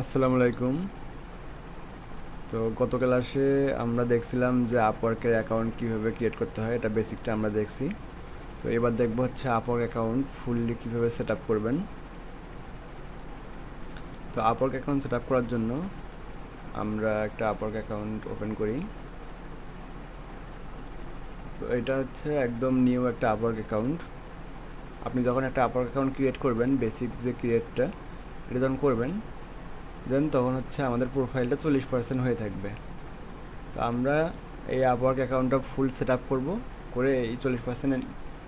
আসসালামু আলাইকুম। তো গত ক্লাসে আমরা দেখছিলাম যে আপওয়ার্কের অ্যাকাউন্ট কীভাবে ক্রিয়েট করতে হয়, এটা বেসিকটা আমরা দেখছি। তো এবার দেখব হচ্ছে আপওয়ার্ক অ্যাকাউন্ট ফুললি কীভাবে সেট আপ করবেন। তো আপওয়ার্ক অ্যাকাউন্ট সেট আপ করার জন্য আমরা একটা আপওয়ার্ক অ্যাকাউন্ট ওপেন করি। তো এটা হচ্ছে একদম নিউ একটা আপওয়ার্ক অ্যাকাউন্ট। আপনি যখন একটা আপওয়ার্ক অ্যাকাউন্ট ক্রিয়েট করবেন, বেসিক যে ক্রিয়েটটা এটা যখন করবেন, দেন তখন হচ্ছে আমাদের প্রোফাইলটা 40% হয়ে থাকবে। তো আমরা এই আপওয়ার্ক অ্যাকাউন্টটা ফুল সেট আপ করবো, করে এই 40%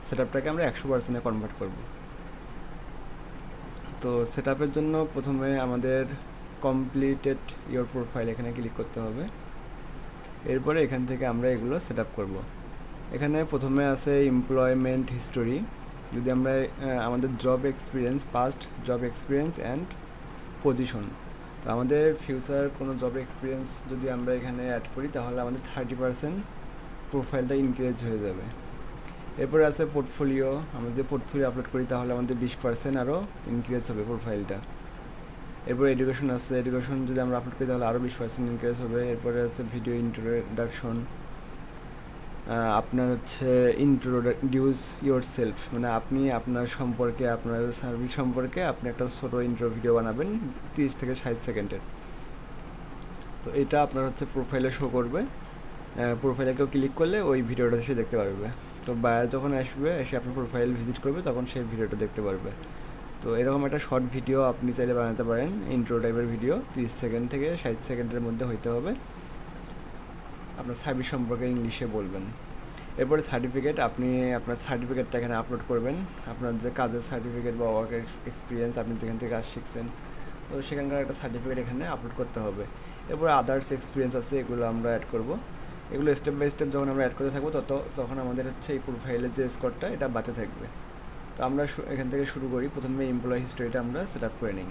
সেট আপটাকে আমরা 100%-এ কনভার্ট করব। তো সেট আপের জন্য প্রথমে আমাদের কমপ্লিটেড ইওর প্রোফাইল এখানে ক্লিক করতে হবে। এরপরে এখান থেকে আমরা এগুলো সেট আপ করবো। এখানে প্রথমে আছে এমপ্লয়মেন্ট হিস্টোরি। যদি আমরা আমাদের job experience, past job experience and position, তো আমাদের ফিউচার কোনো জব এক্সপিরিয়েন্স যদি আমরা এখানে অ্যাড করি তাহলে আমাদের 30% প্রোফাইলটা ইনক্রিজ হয়ে যাবে। এরপরে আছে পোর্টফোলিও, আমরা যদি পোর্টফোলিও আপলোড করি তাহলে আমাদের 20% আরও ইনক্রিজ হবে প্রোফাইলটা। এরপরে এডুকেশন আছে, এডুকেশন যদি আমরা আপলোড করি তাহলে আরও 20% ইনক্রিজ হবে। এরপরে আছে ভিডিও ইন্ট্রোডাকশন, আপনার হচ্ছে ইন্ট্রোডিউস ইয়োর সেলফ, মানে আপনি আপনার সম্পর্কে, আপনার সার্ভিস সম্পর্কে আপনি একটা ছোটো ইন্ট্রো ভিডিও বানাবেন 30 থেকে 60 সেকেন্ডের। তো এটা আপনার হচ্ছে প্রোফাইলে শো করবে, প্রোফাইলে কেউ ক্লিক করলে ওই ভিডিওটা সে দেখতে পারবে। তো বায়ার যখন আসবে, এসে আপনার প্রোফাইল ভিজিট করবে, তখন সেই ভিডিওটা দেখতে পারবে। তো এরকম একটা শর্ট ভিডিও আপনি চাইলে বানাতে পারেন, ইন্ট্রো টাইপের ভিডিও 30 থেকে 60 সেকেন্ডের মধ্যে হইতে হবে। আপনার সার্ভিস সম্পর্কে ইংলিশে বলবেন। এরপরে সার্টিফিকেট, আপনি আপনার সার্টিফিকেটটা এখানে আপলোড করবেন, আপনার যে কাজের সার্টিফিকেট বা ওয়ার্ক এক্সপিরিয়েন্স, আপনি যেখান থেকে কাজ শিখছেন, তো সেখানকার একটা সার্টিফিকেট এখানে আপলোড করতে হবে। এরপরে আদার্স এক্সপিরিয়েন্স আছে, এগুলো আমরা অ্যাড করব। এগুলো স্টেপ বাই স্টেপ যখন আমরা অ্যাড করতে থাকবো তখন আমাদের হচ্ছে এই প্রোফাইলের যে স্কোরটা এটা বাড়তে থাকবে। তো আমরা এখান থেকে শুরু করি। প্রথমে এমপ্লয় হিস্টোরিটা আমরা সেট আপ করে নিই।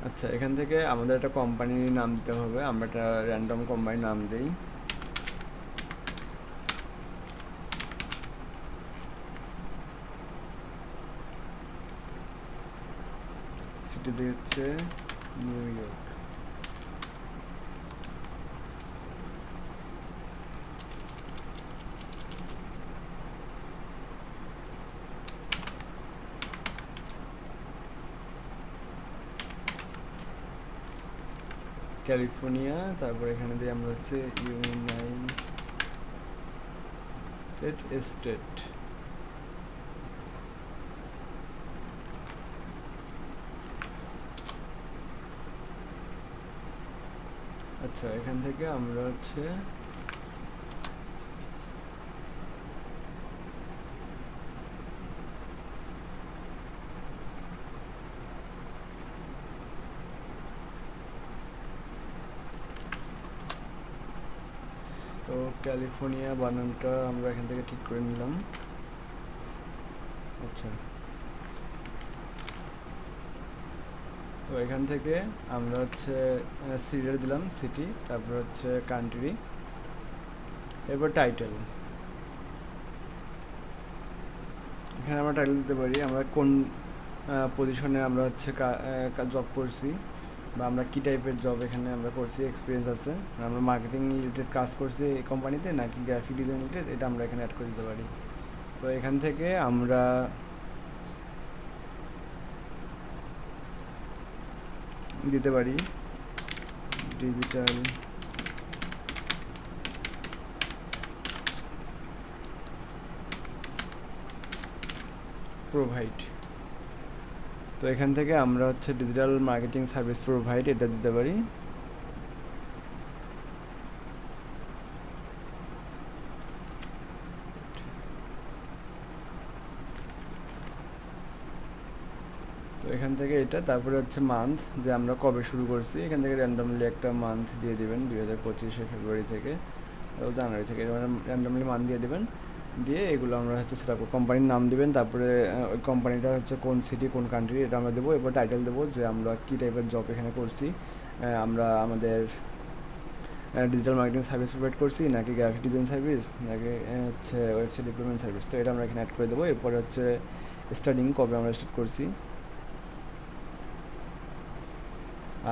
আচ্ছা, এখান থেকে আমাদের একটা কোম্পানির নাম দিতে হবে। আমরা একটা র্যান্ডম কোম্পানির নাম দিই। সিটি হচ্ছে নিউ ইয়র্ক। ক্যালিফোর্নিয়া, তারপর এখানে দিয়ে আমরা হচ্ছে ইউনাইটেড স্টেট। আচ্ছা, এখান থেকে আমরা হচ্ছে তো ক্যালিফোর্নিয়া বানানটা আমরা এখান থেকে ঠিক করে নিলাম। আচ্ছা, তো এখান থেকে আমরা হচ্ছে সিরিয়াল দিলাম সিটি, তারপর হচ্ছে কান্ট্রি, এরপর টাইটেল। এখানে আমরা টাইটেল দিতে পারি আমরা কোন পজিশনে আমরা হচ্ছে জব করছি, বা আমরা কী টাইপের জব এখানে আমরা করছি, এক্সপিরিয়েন্স আছে, আমরা মার্কেটিং রিলেটেড কাজ করছি এই কোম্পানিতে নাকি গ্রাফিক ডিজাইন রিলেটেড, এটা আমরা এখানে অ্যাড করে দিতে পারি। তো এখান থেকে আমরা দিতে পারি ডিজিটাল প্রোভাইড। তো এখান থেকে আমরা হচ্ছে ডিজিটাল মার্কেটিং সার্ভিস প্রোভাইড এটা দিতে পারি। তো এখান থেকে এটা, তারপরে হচ্ছে মান্থ, যে আমরা কবে শুরু করছি, এখান থেকে র্যান্ডমলি একটা মান্থ দিয়ে দেবেন, 2025 ফেব্রুয়ারি থেকে জানুয়ারি থেকে র্যান্ডমলি মান্থ দিয়ে দেবেন। দিয়ে এগুলো আমরা হচ্ছে সেট আপ কোম্পানির নাম দিবেন, তারপরে ওই কোম্পানিটা হচ্ছে কোন সিটি কোন কান্ট্রি এটা আমরা দেবো। এরপর টাইটেল দেবো যে আমরা কী টাইপের জব এখানে করছি, আমরা আমাদের ডিজিটাল মার্কেটিং সার্ভিস প্রোভাইড করছি নাকি গ্রাফিক ডিজাইন সার্ভিস নাকি হচ্ছে ওয়েবসাইট ডেভেলপমেন্ট সার্ভিস। তো এটা আমরা এখানে অ্যাড করে দেবো। এরপরে হচ্ছে স্টার্টিং কবে আমরা স্টার্ট করছি,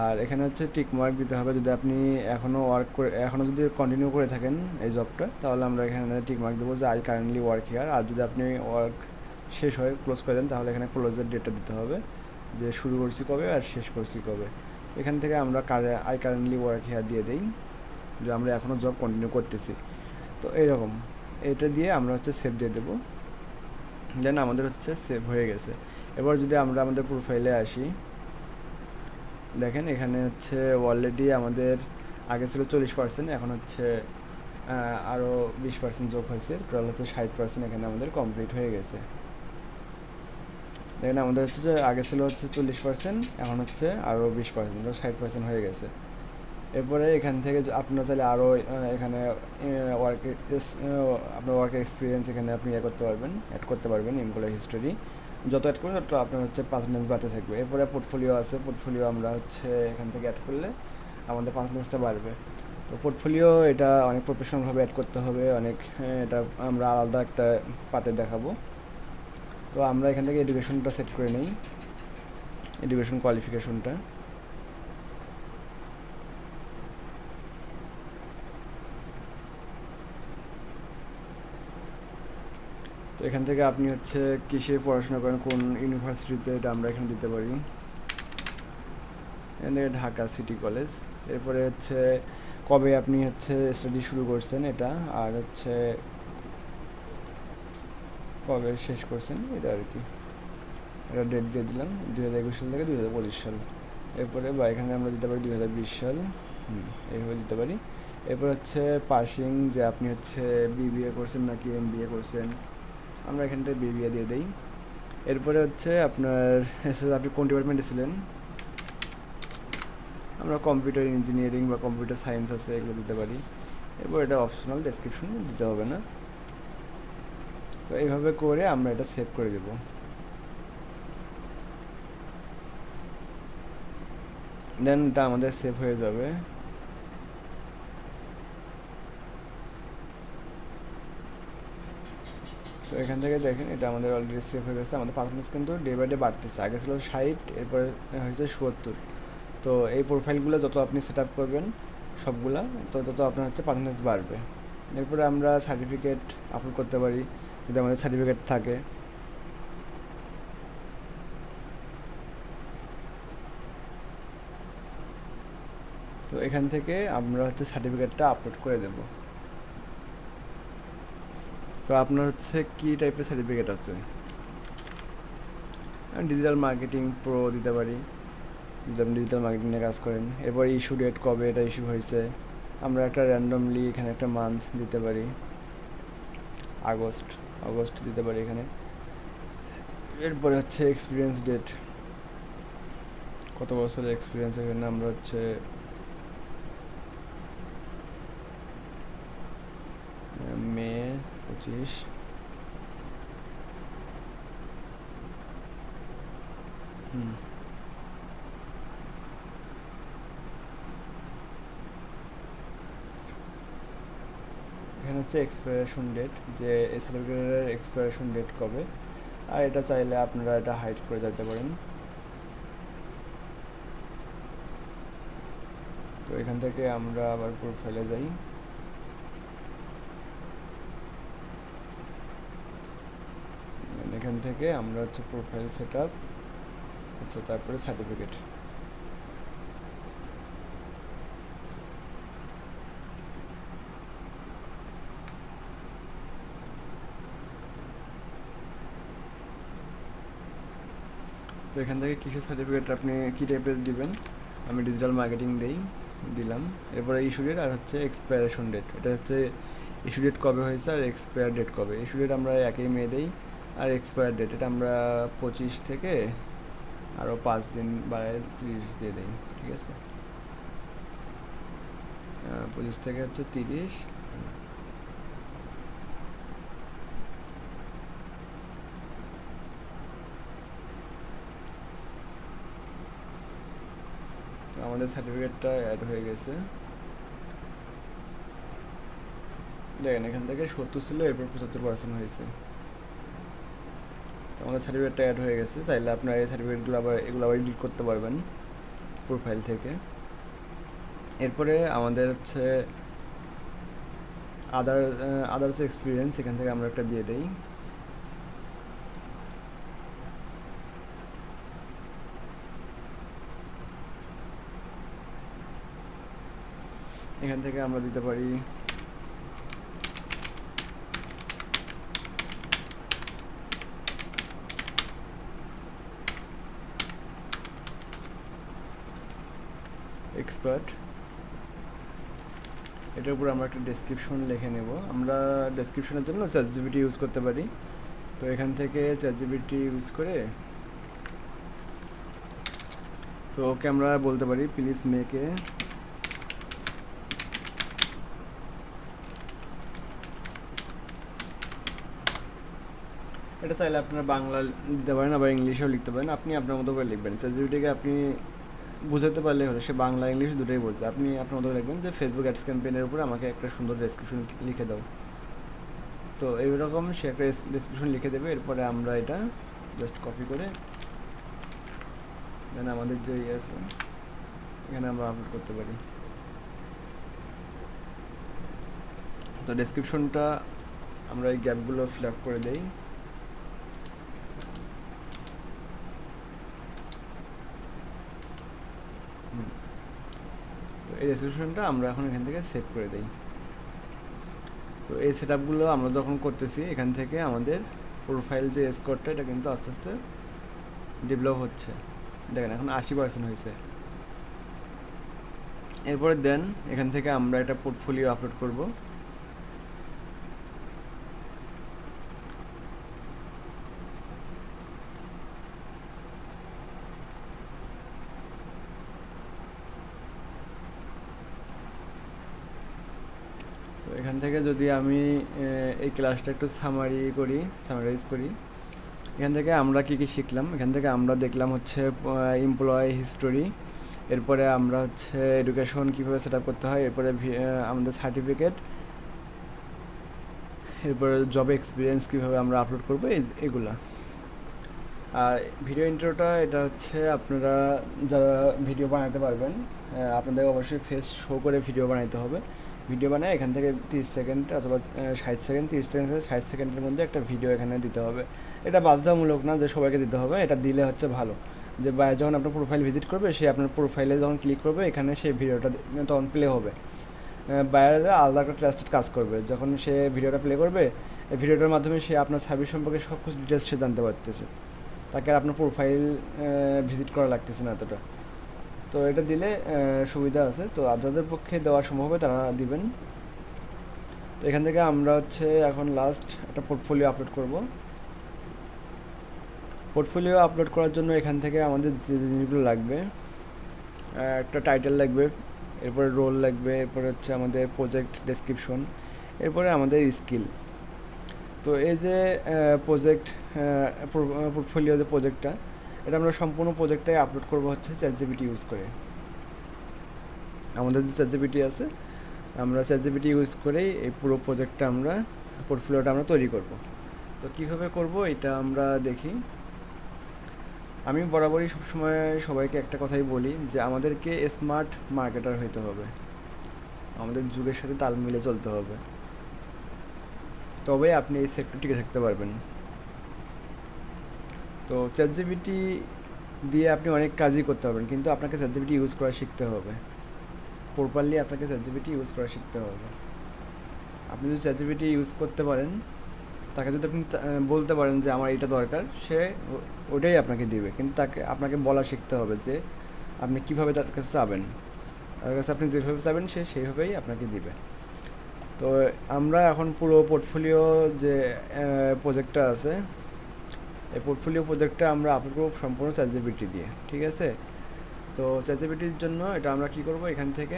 আর এখানে হচ্ছে টিক মার্ক দিতে হবে যদি আপনি এখনও যদি কন্টিনিউ করে থাকেন এই জবটা, তাহলে আমরা এখানে টিক মার্ক দেবো যে আই কারেন্টলি ওয়ার্ক হিয়ার। আর যদি আপনি ওয়ার্ক শেষ হয়ে ক্লোজ করে দেন, তাহলে এখানে ক্লোজের ডেটটা দিতে হবে যে শুরু করছি কবে আর শেষ করছি কবে। এখান থেকে আমরা আই কারেন্টলি ওয়ার্ক হিয়ার দিয়ে দিই যে আমরা এখনও জব কন্টিনিউ করতেছি। তো এইরকম এটা দিয়ে আমরা হচ্ছে সেভ দিয়ে দেবো, দেন আমাদের হচ্ছে সেভ হয়ে গেছে। এবার যদি আমরা আমাদের প্রোফাইলে আসি, দেখেন এখানে হচ্ছে অলরেডি আমাদের আগে ছিল 40%, এখন হচ্ছে আরও 20% যোগ হয়েছে, টোটাল হচ্ছে 60% এখানে আমাদের কমপ্লিট হয়ে গেছে। দেখেন আমাদের হচ্ছে যে আগে ছিল হচ্ছে 40%, এখন হচ্ছে আরও 20%, 60% হয়ে গেছে। এরপরে এখান থেকে আপনারা চাইলে আরও এখানে আপনার ওয়ার্ক এক্সপিরিয়েন্স এখানে আপনি করতে পারবেন, অ্যাড করতে পারবেন। এমপ্লয়ি হিস্টোরি যত অ্যাড করবেন তত আপনার হচ্ছে পার্সেন্টেজ বাড়তে থাকবে। এরপরে পোর্টফোলিও আছে, পোর্টফোলিও আমরা হচ্ছে এখান থেকে অ্যাড করলে আমাদের পার্সেন্টেজটা বাড়বে। তো পোর্টফোলিও এটা অনেক প্রফেশনালভাবে অ্যাড করতে হবে, অনেক এটা আমরা আলাদা একটা পার্টে দেখাবো। তো আমরা এখান থেকে এডুকেশনটা সেট করে নিই, এডুকেশন কোয়ালিফিকেশনটা। তো এখান থেকে আপনি হচ্ছে কিসে পড়াশোনা করেন, কোন ইউনিভার্সিটিতে, এটা আমরা এখানে দিতে পারি। এখান থেকে ঢাকা সিটি কলেজ। এরপরে হচ্ছে কবে আপনি হচ্ছে স্টাডি শুরু করছেন এটা, আর হচ্ছে কবে শেষ করছেন এটা আর কি, এটা ডেট দিয়ে দিলাম 2021 সাল থেকে 2025 সাল। এরপরে বা এখানে আমরা দিতে পারি 2020 সাল, এইভাবে দিতে পারি। এরপর হচ্ছে পাসিং, যে আপনি হচ্ছে বিবিএ করছেন নাকি এমবিএ করছেন, আমরা এখান থেকে বিবিএ দিয়ে দিই। এরপরে হচ্ছে আপনার আপনি কোন ডিপার্টমেন্টে ছিলেন, আমরা কম্পিউটার ইঞ্জিনিয়ারিং বা কম্পিউটার সায়েন্স আছে এগুলো দিতে পারি। এরপর এটা অপশনাল, ডেসক্রিপশন দিতে হবে না। তো এইভাবে করে আমরা এটা সেভ করে দেব। দেন এটা আমাদের সেভ হয়ে যাবে। তো এখান থেকে দেখেন এটা আমাদের অলরেডি সেভ হয়ে গেছে। আমাদের পার্সেন্টেজ কিন্তু ডে বাই ডে বাড়তেছে, আগে ছিল 60, এরপরে হয়েছে 70। তো এই প্রোফাইলগুলো যত আপনি সেট আপ করবেন সবগুলা, তো তত আপনার হচ্ছে পার্সেন্টেজ বাড়বে। এরপরে আমরা সার্টিফিকেট আপলোড করতে পারি যদি আমাদের সার্টিফিকেট থাকে। তো এখান থেকে আমরা হচ্ছে সার্টিফিকেটটা আপলোড করে দেব। তো আপনার হচ্ছে কী টাইপের সার্টিফিকেট আছে, ডিজিটাল মার্কেটিং প্রো দিতে পারি যদি আপনি ডিজিটাল মার্কেটিং নিয়ে কাজ করেন। এরপর ইস্যু ডেট কবে এটা ইস্যু হয়েছে, আমরা একটা র্যান্ডমলি এখানে একটা মান্থ দিতে পারি, আগস্ট দিতে পারি এখানে। এরপরে হচ্ছে এক্সপিরিয়েন্স ডেট, কত বছরের এক্সপিরিয়েন্স, এখানে আমরা হচ্ছে মে 25। এখানে হচ্ছে এক্সপায়ারেশন ডেট, যে এই সার্টিফিকেটের এক্সপায়ারেশন ডেট কবে, আর এটা চাইলে আপনারা এটা হাইড করে দিতে পারেন। তো এখান থেকে আমরা আবার প্রোফাইলে যাই, এখান থেকে আমরা হচ্ছে প্রোফাইল সেট আপ, আচ্ছা তারপরে সার্টিফিকেট। তো এখান থেকে কিসের সার্টিফিকেট আপনি কী টাইপের দিবেন, আমি ডিজিটাল মার্কেটিং দিলাম। এরপরে ইস্যু ডেট আর হচ্ছে এক্সপায়ারেশন ডেট, এটা হচ্ছে ইস্যু ডেট কবে হয়েছে আর এক্সপায়ার ডেট কবে। ইস্যু ডেট আমরা 1 মে দিই, আর এক্সপায়ার ডেট এটা আমরা 25 থেকে আরও 5 দিন বাড়ায় 30 দিয়ে দিই, ঠিক আছে। 25 থেকে হচ্ছে 30, আমাদের সার্টিফিকেটটা অ্যাড হয়ে গেছে। দেখেন এখান থেকে 70 ছিল, এরপর 75% হয়েছে। তো আমাদের সার্টিফিকেটটা অ্যাড হয়ে গেছে। চাইলে আপনার এই সার্টিফিকেটগুলো এগুলো আবার এডিট করতে পারবেন প্রোফাইল থেকে। এরপরে আমাদের হচ্ছে আদার্স এক্সপিরিয়েন্স, এখান থেকে আমরা একটা দিয়ে দেই। এখান থেকে আমরা দিতে পারি এক্সপার্ট। এটার উপর আমরা একটা ডেসক্রিপশন লিখে নেব। আমরা ডেসক্রিপশনের জন্য চ্যাটজিপিটি ইউজ করতে পারি। তো এখান থেকে চ্যাটজিপিটি ইউজ করে তো ওকে আমরা বলতে পারি প্লিজ মেকে এটা চাইলে আপনারা বাংলা লিখতে পারেন, আবার ইংলিশেও লিখতে পারেন। আপনি আপনার মতো করে লিখবেন। চ্যাটজিপিটিকে আপনি বুঝাতে পারলে হলো, সে বাংলা ইংলিশ দুটোই বোঝে। আপনি আপনার মতো লিখবেন যে ফেসবুক অ্যাডস ক্যাম্পেইনের উপরে আমাকে একটা সুন্দর ডেসক্রিপশন লিখে দাও। তো এইরকম সে একটা ডেসক্রিপশন লিখে দেবে। এরপরে আমরা এটা জাস্ট কপি করে দেন আমাদের যে আছে এখানে আমরা আপলোড করতে পারি। তো ডেসক্রিপশনটা আমরা এই গ্যাপগুলো ফিল আপ করে দেই। তো এই ডেসক্রিপশনটা আমরা এখন এখান থেকে সেভ করে দেই। তো এই সেটআপগুলো আমরা যখন করতেছি, এখান থেকে আমাদের প্রোফাইল যে স্কোরটা এটা কিন্তু আস্তে আস্তে ডেভেলপ হচ্ছে। দেখেন এখন 80% হয়েছে। এরপরে দেন এখান থেকে আমরা একটা পোর্টফোলিও আপলোড করব। তো এখান থেকে যদি আমি এই ক্লাসটা একটু সামারাইজ করি, এখান থেকে আমরা কি কি শিখলাম। এখান থেকে আমরা দেখলাম হচ্ছে এমপ্লয় হিস্টোরি, এরপরে আমরা হচ্ছে এডুকেশন কীভাবে সেট আপ করতে হয়, এরপরে আমাদের সার্টিফিকেট, এরপরে জব এক্সপিরিয়েন্স কীভাবে আমরা আপলোড করবো এগুলা। আর ভিডিও ইন্ট্রোটা এটা হচ্ছে আপনারা যারা ভিডিও বানাতে পারবেন, আপনাদের অবশ্যই ফেস শো করে ভিডিও বানাইতে হবে। ভিডিও বানায় এখান থেকে 30 সেকেন্ড অথবা 60 সেকেন্ড, 30 সেকেন্ড থেকে 60 সেকেন্ডের মধ্যে একটা ভিডিও এখানে দিতে হবে। এটা বাধ্যতামূলক না যে সবাইকে দিতে হবে, এটা দিলে হচ্ছে ভালো। যে যখন আপনার প্রোফাইল ভিজিট করবে, সে আপনার প্রোফাইলে যখন ক্লিক করবে এখানে সেই ভিডিওটা তখন প্লে হবে। বাইরেরা আলাদা একটা ট্রাস্টেড কাজ করবে। যখন সে ভিডিওটা প্লে করবে, এই ভিডিওটার মাধ্যমে সে আপনার সার্ভিস সম্পর্কে সব কিছু ডিটেলস সে জানতে পারতেছে। তাকে আর আপনার প্রোফাইল ভিজিট করা লাগতেছে না এতটা। তো এটা দিলে সুবিধা আছে। তো যাদের পক্ষে দেওয়া সম্ভব হবে তারা দিবেন। তো এখান থেকে আমরা হচ্ছে এখন লাস্ট একটা পোর্টফোলিও আপলোড করব। পোর্টফোলিও আপলোড করার জন্য এখান থেকে আমাদের যে জিনিসগুলো লাগবে, একটা টাইটেল লাগবে, এরপরে রোল লাগবে, এরপরে হচ্ছে আমাদের প্রজেক্ট ডেসক্রিপশন, এরপরে আমাদের স্কিল। তো এই যে পোর্টফোলিও যে প্রজেক্টটা, এটা আমরা সম্পূর্ণ প্রজেক্টটাই আপলোড করব হচ্ছে চ্যাটজিপিটি ইউজ করে। আমাদের যে চ্যাটজিপিটি আছে, আমরা চ্যাটজিপিটি ইউজ করেই এই পুরো প্রজেক্টটা আমরা পোর্টফোলিওটা আমরা তৈরি করব। তো কীভাবে করব এটা আমরা দেখি। আমি বরাবরই সবসময় সবাইকে একটা কথাই বলি যে আমাদেরকে স্মার্ট মার্কেটার হইতে হবে, আমাদের যুগের সাথে তাল মিলে চলতে হবে, তবে আপনি এই সেক্টর টিকে থাকতে পারবেন। তো চ্যাটজিপিটি দিয়ে আপনি অনেক কাজই করতে পারবেন, কিন্তু আপনাকে চ্যাটজিপিটি ইউজ করা শিখতে হবে। প্রপারলি আপনাকে চ্যাটজিপিটি ইউজ করা শিখতে হবে। আপনি যদি চ্যাটজিপিটি ইউজ করতে পারেন, তাকে যদি আপনি বলতে পারেন যে আমার এটা দরকার, সে ওটাই আপনাকে দিবে। কিন্তু আপনাকে বলা শিখতে হবে যে আপনি কীভাবে তার কাছে চাবেন। তার কাছে আপনি যেভাবে চাবেন সে সেইভাবেই আপনাকে দিবে। তো আমরা এখন পুরো পোর্টফোলিও যে প্রজেক্টটা আছে, এই পোর্টফোলিও প্রজেক্টটা আমরা আপলোড করব সম্পূর্ণ চ্যাটজিপিটি দিয়ে। ঠিক আছে? তো চ্যাটজিপিটির জন্য এটা আমরা কি করব, এখান থেকে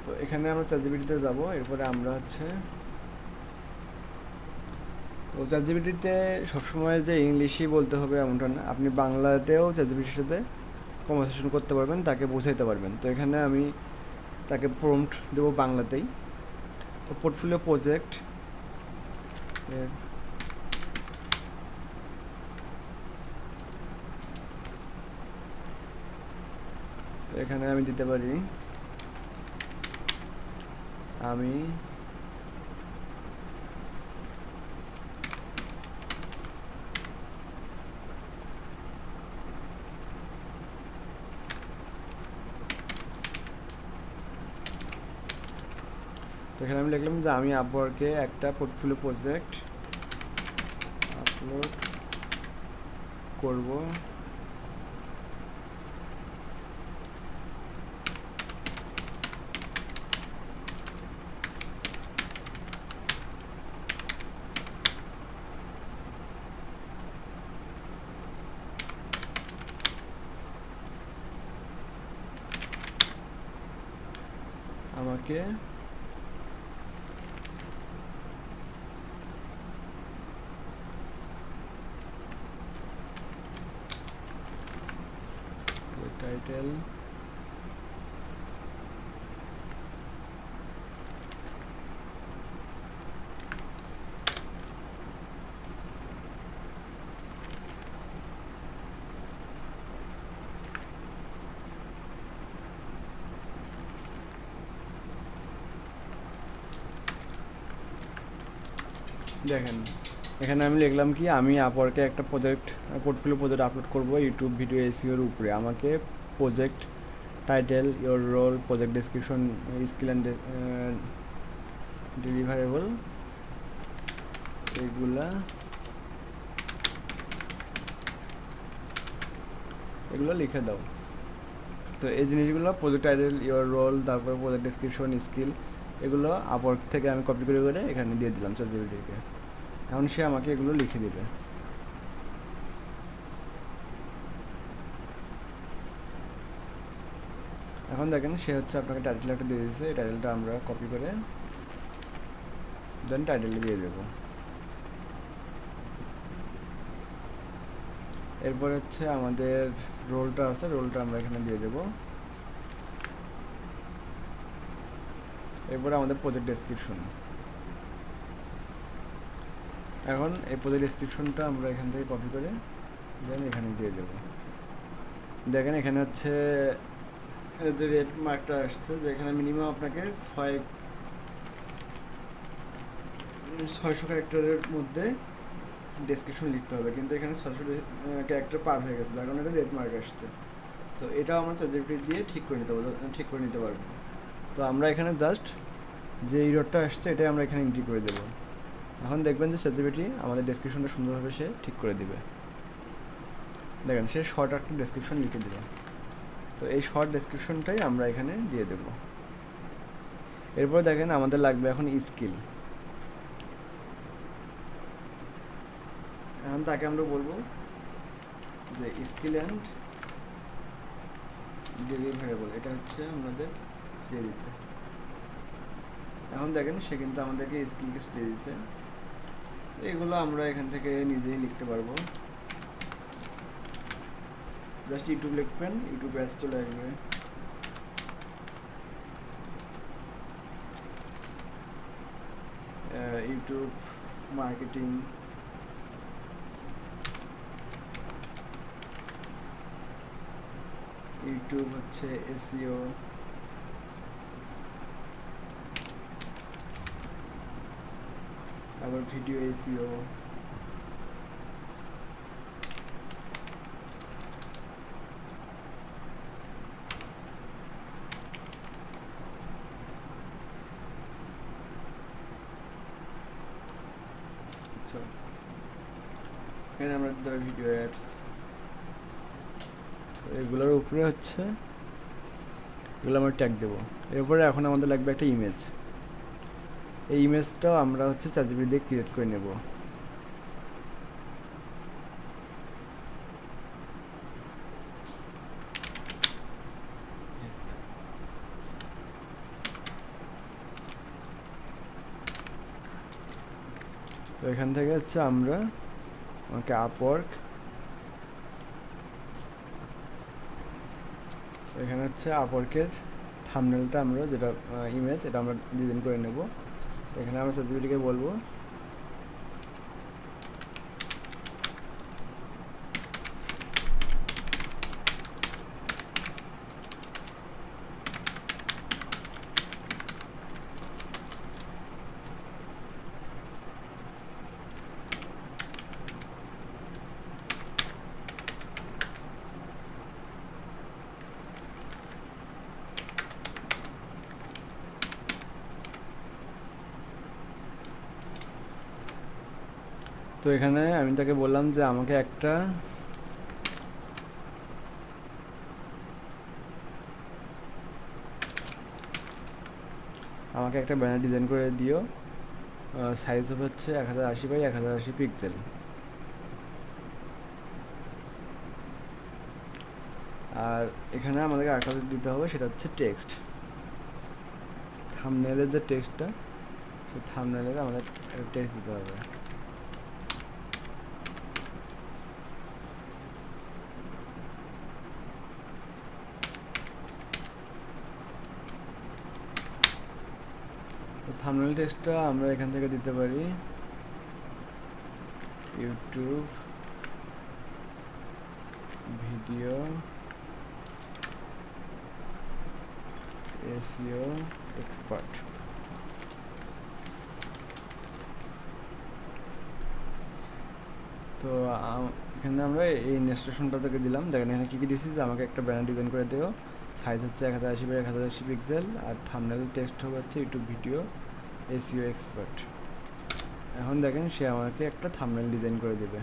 তো এখানে আমরা চ্যাটজিপিটিতে যাব। এরপরে আমরা হচ্ছে তো চ্যাটজিপিটিতে সবসময় যে ইংলিশই বলতে হবে এমনটা না, আপনি বাংলাতেও চ্যাটজিপিটির সাথে কনভারসেশন করতে পারবেন, তাকে বোঝাইতে পারবেন। তো এখানে আমি তাকে প্রম্পট দেবো বাংলাতেই। তো পোর্টফোলিও প্রজেক্ট এর তো এখানে আমি দিতে পারি আমি তো এখানে আমি লিখলাম যে আমি আপওয়ার্কে একটা পোর্টফোলিও প্রজেক্ট আপলোড করব। আমাকে টাইটেল দেখেন, এখানে আমি লিখলাম কি আমি আপওয়ার্কে একটা পোর্টফোলিও প্রজেক্ট আপলোড করব ইউটিউব ভিডিও এসইওর উপরে। আমাকে project title, your role, project description, skill and deliverable এগুলো লিখে দাও। তো এই জিনিসগুলো প্রজেক্ট টাইটেল, ইওর রোল, তারপর প্রজেক্ট ডেসক্রিপশন, স্কিল, এগুলো আপওয়ার্ক থেকে আমি কপি করে এখানে দিয়ে দিলাম চ্যাটজিপিটিকে। এখন সে আমাকে এগুলো লিখে দিবে। এখন দেখেন সে হচ্ছে আপনাকে টাইটেল একটা দিয়ে দিয়েছে, এই টাইটেলটা আমরা কপি করে দেন টাইটেলে দিয়ে দেবো। এরপর হচ্ছে আমাদের রোলটা আছে, রোলটা আমরা এখানে দিয়ে দেবো। এরপরে আমাদের প্রজেক্ট ডেসক্রিপশন। এখন এই প্রজেক্ট ডেসক্রিপশনটা আমরা এখান থেকে কপি করে দেন এখানে দিয়ে দেবো। দেখেন এখানে হচ্ছে যে রেড মার্কটা আসছে, যে এখানে মিনিমাম আপনাকে 600 ক্যারেক্টারের মধ্যে ডেসক্রিপশন লিখতে হবে, কিন্তু এখানে 600 ক্যারেক্টার পার হয়ে গেছে, যার কারণে এটা রেড মার্ক আসছে। তো এটাও আমরা চ্যাটজিপিটি দিয়ে ঠিক করে নিতে পারবো। তো আমরা এখানে জাস্ট যে ইররটা আসছে এটাই আমরা এখানে এন্ট্রি করে দেবো। এখন দেখবেন যে চ্যাটজিপিটি আমাদের ডেসক্রিপশনটা সুন্দরভাবে সে ঠিক করে দিবে। দেখেন সে শর্ট একটা ডেসক্রিপশন লিখে দিল। তো এই শর্ট ডেসক্রিপশনটাই আমরা এখানে দিয়ে দেব। এরপর দেখেন আমাদের লাগবে এখন স্কিল। এখন তাকে আমরা বলবো যে স্কিল অ্যান্ড ডেলিভারেবল, এটা হচ্ছে আমাদের দিয়ে দিতে। এখন দেখেন সে কিন্তু আমাদেরকে স্কিল কিছু দিয়ে দিচ্ছে, এগুলো আমরা এখান থেকে নিজেই লিখতে পারবো। জাস্ট ইউটিউব লিখবেন, ইউটিউব অ্যাডস চলে আসবে। ইউটিউব মার্কেটিং, ইউটিউব হচ্ছে এসইও, আবার ভিডিও এসইও, এখানে আমরা ধর ভিডিও অ্যাডস। তো এগুলোর উপরে হচ্ছে এগুলো আমরা ট্যাগ দেবো। এরপরে এখন আমাদের লাগবে একটা ইমেজ। এই ইমেজটাও আমরা হচ্ছে চ্যাটজিপিটি দিয়ে ক্রিয়েট করে নেব। তো তো এখান থেকে হচ্ছে আমরা আমাকে আপওয়ার্ক, এখানে হচ্ছে আপওয়ার্কের থাম্বনেলটা আমরা যেটা ইমেজ এটা আমরা ডিজাইন করে নেব। এখানে আমরা সার্টিফিকেটকে বলবো তো এখানে আমি তাকে বললাম যে আমাকে একটা ব্যানার ডিজাইন করে দিও, সাইজ হবে হচ্ছে 1080x1080 পিক্সেল। আর এখানে আমাদেরকে আরেকটা দিতে হবে, সেটা হচ্ছে টেক্সট। থাম্বনেলের যে টেক্সটটা, সেই থাম্বনেলের আমাদের টেক্সট দিতে হবে। তো থাম্বনেল টেক্সটটা আমরা এখান থেকে দিতে পারি ইউটিউব ভিডিও এসইও এক্সপার্ট। তো এখানে আমরা এই ইনস্ট্রাকশনটা থেকে দিলাম। দেখেন এখানে কী কী দিয়েছি, যে আমাকে একটা ব্যানার ডিজাইন করে দেও, সাইজ হচ্ছে 1080x1080 পিক্সেল, আর থাম্বনেল টেক্সট হবে হচ্ছে ইউটিউব ভিডিও এসইও এক্সপার্ট। এখন দেখেন সে আমাকে একটা থাম্বনেল ডিজাইন করে দেবে।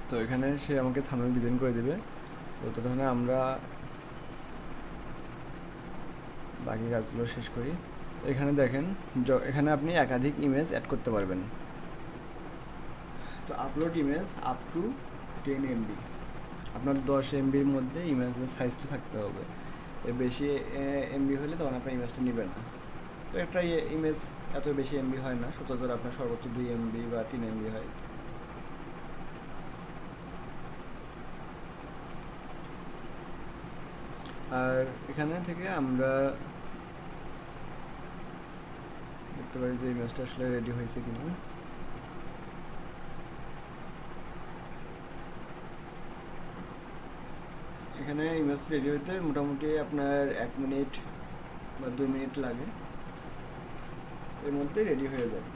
তো এখানে সে আমাকে থাম্বনেল ডিজাইন করে দেবে। তো ততক্ষণে আমরা বাকি কাজগুলো শেষ করি। তো এখানে দেখেন এখানে আপনি একাধিক ইমেজ অ্যাড করতে পারবেন। তো upload image up to 10 MB, আপনার 10 MBর মধ্যে ইমেজের সাইজটা থাকতে হবে। এর বেশি MB হলে তখন আপনার ইমেজটা নেবে না। তো একটা ইমেজ এত বেশি MB হয় না, সচরাচর আপনার সর্বোচ্চ 2 MB বা 3 MB হয়। আর এখানে থেকে আমরা দেখতে পারি যে ইমেজটা আসলে রেডি হয়েছে কিনা। এখানে ইমেজ রেডি হতে মোটামুটি আপনার 1 মিনিট বা 2 মিনিট লাগে, এর মধ্যে রেডি হয়ে যায়।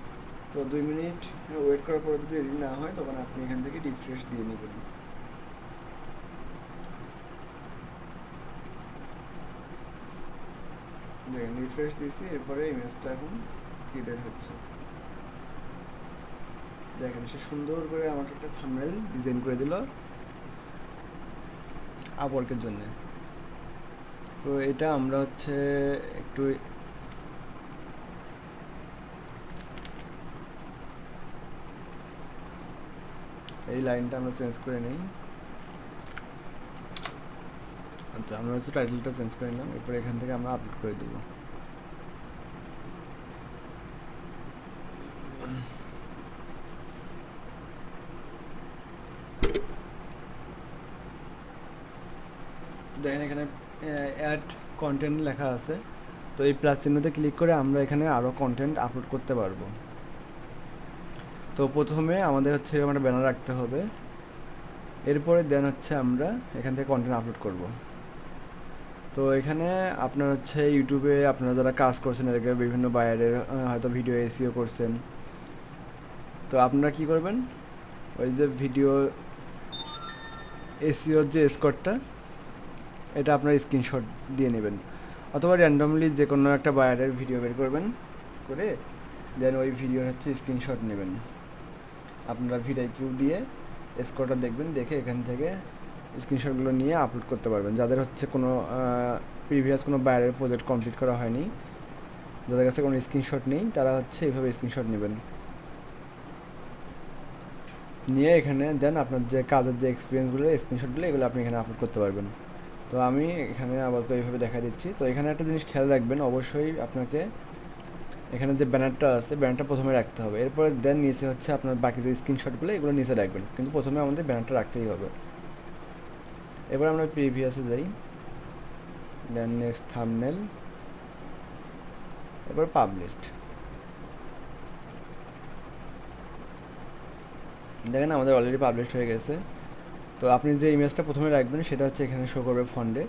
তো 2 মিনিট ওয়েট করার পর যদি রেডি না হয় তখন আপনি এখান থেকে রিফ্রেশ দিয়ে নেবেন। দেখেন রিফ্রেশ দিয়েছি, এরপরে ইমেজটা এখন ক্রিয়েট হচ্ছে। দেখেন সে সুন্দর করে আমাকে একটা থাম্বনেল ডিজাইন করে দিল আপওয়ার্কের জন্য। তো এটা আমরা হচ্ছে একটু এই লাইনটা আমরা চেঞ্জ করে নিই। আচ্ছা, আমরা হচ্ছে টাইটেলটা চেঞ্জ করে নিলাম, এরপর এখান থেকে আমরা আপলোড করে দেব। দেখেন এখানে অ্যাড কন্টেন্ট লেখা আছে। তো এই প্লাস চিহ্নতে ক্লিক করে আমরা এখানে আরও কন্টেন্ট আপলোড করতে পারবো। তো প্রথমে আমাদের হচ্ছে আমরা ব্যানার রাখতে হবে, এরপরে দেন হচ্ছে আমরা এখান থেকে কন্টেন্ট আপলোড করব। তো এখানে আপনার হচ্ছে ইউটিউবে আপনারা যারা কাজ করছেন, এটাকে বিভিন্ন বাইরের হয়তো ভিডিও এসইও করছেন, তো আপনারা কি করবেন, ওই যে ভিডিও এসইওর যে স্কোরটা, এটা আপনার স্ক্রিনশট দিয়ে নেবেন, অথবা র্যান্ডমলি যে কোনো একটা বাইরের ভিডিও বের করবেন, করে দেন ওই ভিডিওর হচ্ছে স্ক্রিনশট নেবেন। আপনারা ভিডিও দিয়ে স্কোরটা দেখবেন, দেখে এখান থেকে স্ক্রিনশটগুলো নিয়ে আপলোড করতে পারবেন। যাদের হচ্ছে কোনো প্রিভিয়াস কোনো বাইরের প্রজেক্ট কমপ্লিট করা হয়নি, যাদের কাছে কোনো স্ক্রিনশট নেই তারা হচ্ছে এইভাবে স্ক্রিনশট নেবেন, নিয়ে এখানে দেন আপনার যে কাজের যে এক্সপিরিয়েন্সগুলো স্ক্রিনশটগুলো এগুলো আপনি এখানে আপলোড করতে পারবেন। তো আমি এখানে আপাতত এইভাবে দেখা দিচ্ছি। তো এখানে একটা জিনিস খেয়াল রাখবেন, অবশ্যই আপনাকে এখানে যে ব্যানারটা আছে ব্যানারটা প্রথমে রাখতে হবে, এরপরে দেন নিচে হচ্ছে আপনার বাকি যে স্ক্রিনশটগুলো এগুলো নিচে রাখবেন, কিন্তু প্রথমে আমাদের ব্যানারটা রাখতেই হবে। এবার আমরা প্রিভিয়াসে যাই, দেন নেক্সট থাম্বনেল, এবার পাবলিশড। দেখেন আমাদের অলরেডি পাবলিশড হয়ে গেছে। তো আপনি যে ইমেজটা প্রথমে রাখবেন সেটা হচ্ছে এখানে শো করবে ফন্টে।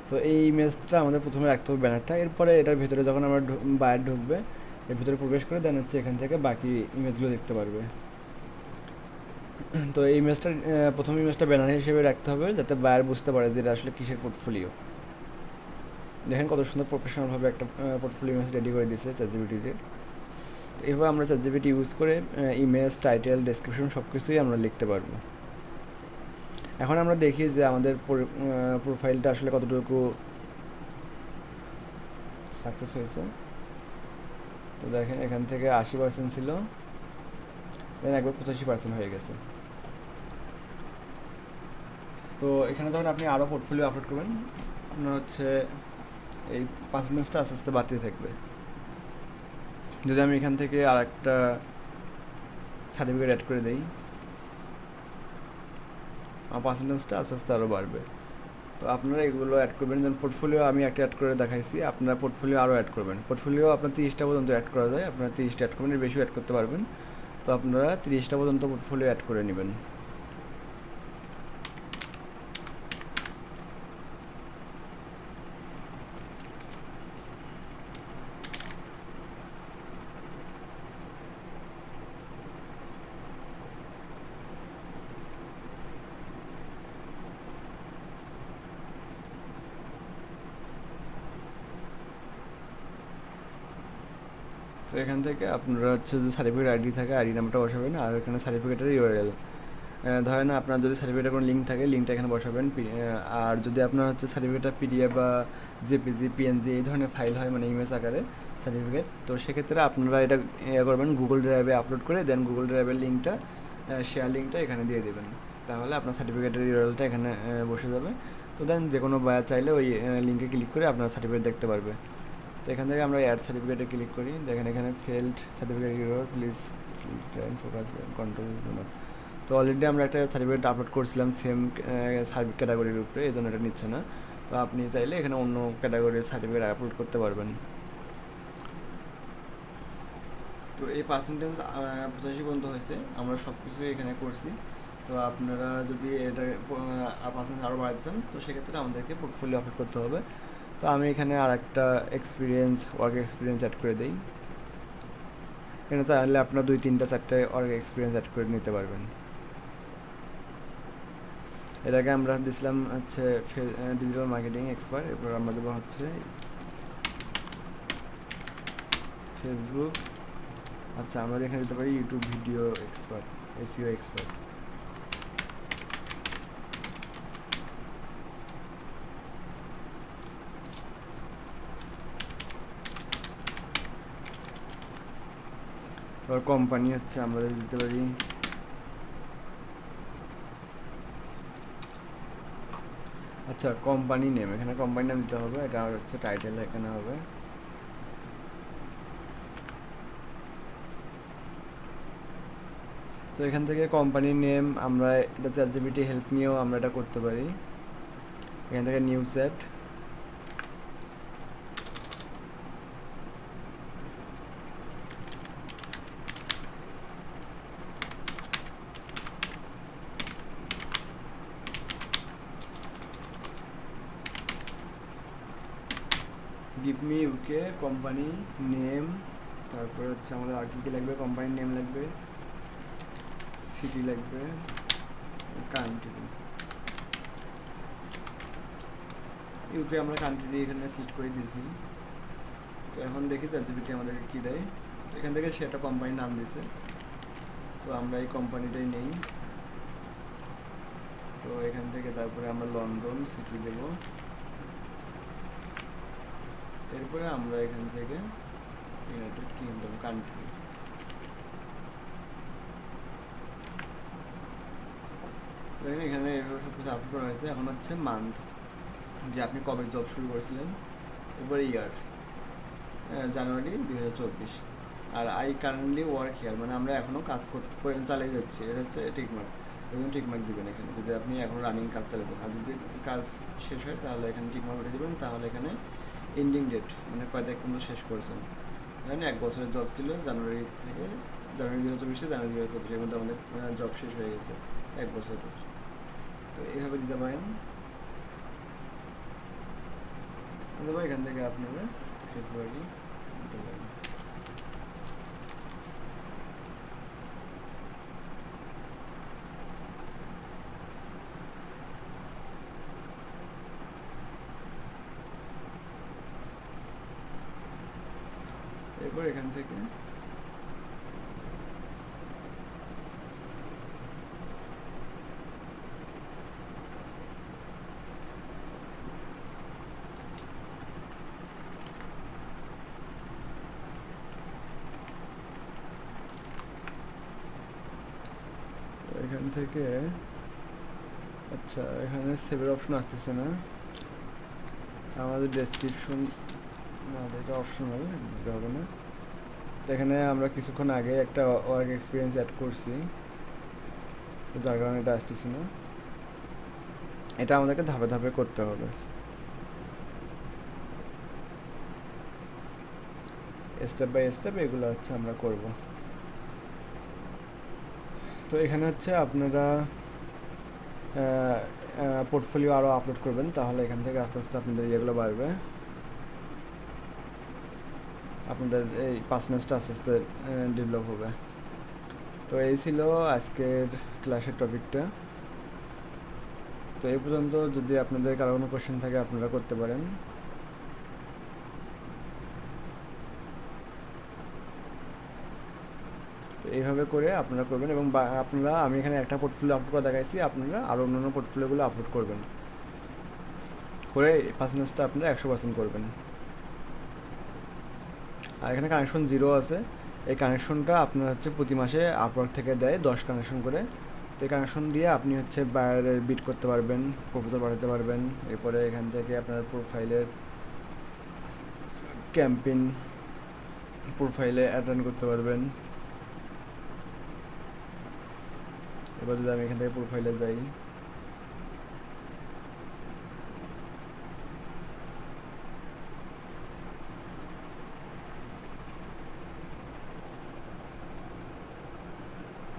তো এই ইমেজটা আমাদের প্রথমে রাখতে হবে ব্যানারটা, এরপরে এটার ভিতরে যখন আমরা বায়ার ঢুকবে এর ভিতরে প্রবেশ করে দেন হচ্ছে এখান থেকে বাকি ইমেজগুলো দেখতে পারবে। তো এই ইমেজটা প্রথম ইমেজটা ব্যানার হিসেবে রাখতে হবে যাতে বায়ার বুঝতে পারে যে এটা আসলে কিসের পোর্টফোলিও। দেখেন কত সুন্দর প্রফেশনালভাবে একটা পোর্টফোলিও ইমেজ রেডি করে দিয়েছে চ্যাটজিপিটিতে। তো এভাবে আমরা চ্যাটজিপিটি ইউজ করে ইমেজ, টাইটেল, ডেসক্রিপশন সব কিছুই আমরা লিখতে পারবো। এখন আমরা দেখি যে আমাদের প্রোফাইলটা আসলে কতটুকু সাকসেস হয়েছে। তো দেখেন এখান থেকে 80% ছিল, দেন একবার 85% হয়ে গেছে। তো এখানে যখন আপনি আরও পোর্টফোলিও আপলোড করবেন আপনার হচ্ছে এই পার্সেন্টেজটা আস্তে আস্তে বাড়তে থাকবে। যদি আমি এখান থেকে আর একটা সার্টিফিকেট অ্যাড করে দিই আমার পার্সেন্টেজটা আস্তে আস্তে আরও বাড়বে। তো আপনারা এগুলো অ্যাড করবেন, যেমন পোর্টফোলিও আমি একটা অ্যাড করে দেখাইছি, আপনারা পোর্টফোলিও আরও অ্যাড করবেন। পোর্টফোলিও আপনার 30টা পর্যন্ত অ্যাড করা যায়, আপনারা 30টা অ্যাড করবেন, এর বেশিও অ্যাড করতে পারবেন। তো আপনারা 30টা পর্যন্ত পোর্টফোলিও অ্যাড করে নেবেন। তো এখান থেকে আপনারা হচ্ছে যে সার্টিফিকেট আইডি থাকে আইডি নাম্বারটা বসাবেন, আর এখানে সার্টিফিকেটের ইউআরএল, ধরেন আপনার যদি সার্টিফিকেটের কোনো লিঙ্ক থাকে লিঙ্কটা এখানে বসাবেন। আর যদি আপনার হচ্ছে সার্টিফিকেটটা পিডিএফ বা জেপিজি, পিএনজি এই ধরনের ফাইল হয়, মানে ইমেজ আকারে সার্টিফিকেট, তো সেক্ষেত্রে আপনারা এটা করবেন গুগল ড্রাইভে আপলোড করে দেন গুগল ড্রাইভের লিঙ্কটা, শেয়ার লিঙ্কটা এখানে দিয়ে দেবেন, তাহলে আপনার সার্টিফিকেটের ইউআরএলটা এখানে বসে যাবে। তো দেন যে কোনো বায়ার চাইলে ওই লিঙ্কে ক্লিক করে আপনার সার্টিফিকেট দেখতে পারবে। তো এখান থেকে আমরা অ্যাড সার্টিফিকেটে ক্লিক করি, দেখেন এখানে failed certificate your please focus control. তো অলরেডি আমরা একটা সার্টিফিকেট আপলোড করছিলাম সেম ক্যাটাগরির উপরে, এই জন্য এটা নিচ্ছে না। তো আপনি চাইলে এখানে অন্য ক্যাটাগরির সার্টিফিকেট আপলোড করতে পারবেন। তো এই পার্সেন্টেজ 85 পর্যন্ত হয়েছে, আমরা সব কিছুই এখানে করছি। তো আপনারা যদি এটা পার্সেন্টেজ আরও বাড়াতে চান তো সেক্ষেত্রে আমাদেরকে পোর্টফোলিও আপলোড করতে হবে। তো আমি এখানে আর একটা ওয়ার্ক এক্সপিরিয়েন্স অ্যাড করে দিই। এখানে চাইলে আপনার 2, 3, 4টে ওয়ার্ক এক্সপিরিয়েন্স অ্যাড করে নিতে পারবেন। এর আগে আমরা দিয়েছিলাম হচ্ছে ডিজিটাল মার্কেটিং এক্সপার্ট, এরপর আমরা দেবো হচ্ছে ফেসবুক, আচ্ছা আমরা এখানে দিতে পারি YouTube video expert, SEO expert. তারপর কোম্পানি হচ্ছে আমরা দিতে পারি আচ্ছা কোম্পানি নেম, এখানে কোম্পানি নাম দিতে হবে, এটা হচ্ছে টাইটেল এখানে হবে। তো এখান থেকে কোম্পানির নেম আমরা এটা চ্যাটজিপিটি হেল্প নিয়েও আমরা এটা করতে পারি। এখান থেকে new chat, give me UK company name, তারপরে হচ্ছে আমাদের আর কী লাগবে, কোম্পানির নেম লাগবে, সিটি লাগবে, কান্ট্রি, ইউকে আমরা কান্ট্রি এখানে সিলেক্ট করে দিয়েছি। তো এখন দেখি চ্যাটজিপিটি আমাদেরকে কী দেয়। এখান থেকে সে একটা কোম্পানির নাম দিয়েছে, তো আমরা এই কোম্পানিটাই নেই। তো এখান থেকে তারপরে আমরা লন্ডন সিটি দেব, এরপরে আমরা এখান থেকে ইউনাইটেড কিংডম কান্ট্রি। এখানে এভাবে সব কিছু আপলোড করা হয়েছে। এখন হচ্ছে মান্থ, যে আপনি কবে জব শুরু করেছিলেন, এরপরে ইয়ার জানুয়ারি 2024। আর আই কারেন্টলি ওয়ার্ক হিয়ার, মানে আমরা এখনও কাজ করতে চালিয়ে যাচ্ছি, এটা হচ্ছে টিকমার্ক। ওই জন্য টিকমার্ক দেবেন এখানে, যদি আপনি এখন রানিং কাজ চালাতেন। আর যদি কাজ শেষ হয় তাহলে এখানে টিকমার্ক উঠে দেবেন। তাহলে এখানে এন্ডিং ডেট, মানে কয় তারিখ পর্যন্ত শেষ করেছেন। এখানে 1 বছরের জব ছিল, জানুয়ারি 2024 জানুয়ারি 2025 এর মধ্যে আমাদের জব শেষ হয়ে গেছে 1 বছরের। তো এইভাবে দিতে পারেন। অথবা এখান থেকে আপনারা ফেব্রুয়ারি দিতে পারেন। এরপর এখান থেকে আচ্ছা, এখানে সেভের অপশন আসতেছে না, আমাদের ডেসক্রিপশন না, এটা অপশনাল, দিতে হবে না। তো এখানে আমরা কিছুক্ষণ আগে একটা ওয়ার্ক এক্সপিরিয়েন্স অ্যাড করছি, তো যার কারণে এটা আসতেছে না। এটা আমাদেরকে ধাপে ধাপে করতে হবে, স্টেপ বাই স্টেপ এগুলো হচ্ছে আমরা করব। তো এখানে হচ্ছে আপনারা পোর্টফোলিও আরও আপলোড করবেন, তাহলে এখান থেকে আস্তে আস্তে আপনাদের ইয়েগুলো বাড়বে, আপনাদের এই পার্সোনালিটিটা আস্তে আস্তে ডেভেলপ হবে। তো এই ছিল আজকের ক্লাসের টপিকটা। তো এই পর্যন্ত, যদি আপনাদের কারো কোনো কোয়েশ্চেন থাকে আপনারা করতে পারেন। তো এইভাবে করে আপনারা করবেন, এবং আপনারা, আমি এখানে একটা পোর্টফোলিও আপলোড করে দেখাইছি, আপনারা আরও অন্যান্য পোর্টফোলিওগুলো আপলোড করবেন, করে পার্সেন্টেজটা আপনারা 100% করবেন। আর এখানে কানেকশন 0 আছে, এই কানেকশনটা আপনার হচ্ছে প্রতি মাসে আপওয়ার্ক থেকে দেয় 10 কানেকশন করে। তো এই কানেকশন দিয়ে আপনি হচ্ছে বায়ারের বিট করতে পারবেন, প্রপোজাল পাঠাতে পারবেন। এরপরে এখান থেকে আপনার ক্যাম্পেইন প্রোফাইলে অ্যাটেন্ড করতে পারবেন। এবার যদি আমি এখান থেকে প্রোফাইলে যাই,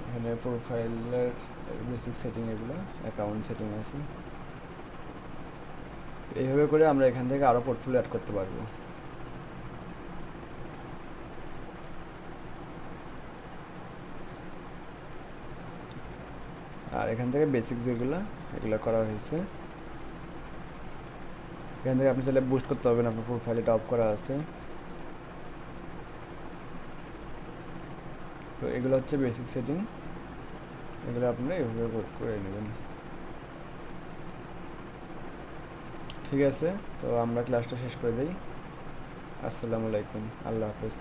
এখানে প্রোফাইলের বেসিক সেটিং, এগুলো অ্যাকাউন্ট সেটিং আছে। এইভাবে করে আমরা এখান থেকে আরও পোর্টফোলিও অ্যাড করতে পারবো। আর এখান থেকে বেসিক যেগুলো, এগুলো করা হয়েছে। এখান থেকে আপনি চাইলে বুস্ট করতে পারবেন, আপনার প্রোফাইলে টপ করা আছে। তো এগুলো হচ্ছে বেসিক সেটিং, এগুলো আপনারা এভাবে করে নেবেন। ঠিক আছে, তো আমরা ক্লাসটা শেষ করে দিই। আসসালামু আলাইকুম, আল্লাহ হাফেজ।